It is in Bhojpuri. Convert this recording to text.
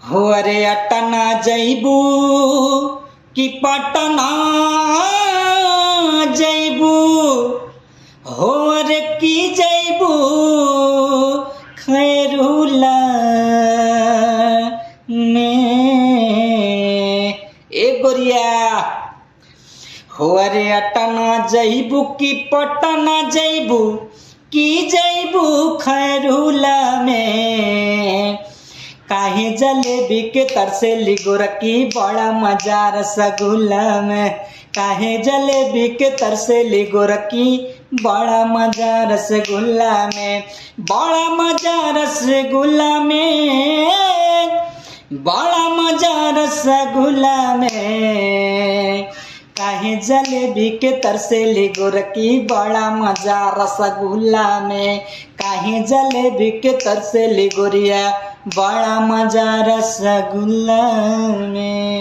हो अरे अटना जैबू कि पटना जैबू हो अरे की जैबू खैरुला में ए गोरिया हो अरे अटना जैबू कि पटना जैबू की जैबू खैरुला में काहे जलेबी के तरसेली गोरकी बड़ा मजा रसगुल्ला में काहे जलेबी के तरसेली गोरकी बड़ा मजा रसगुल्ला में बड़ा मजा रसगुल्ला में बड़ा मजा रसगुल्ला में काहे जलेबी के तरसेली गोरकी बड़ा मजा रसगुल्ला में काहे जलेबी के तरसेली गोरिया बड़ा मजा रसगुल्ला में।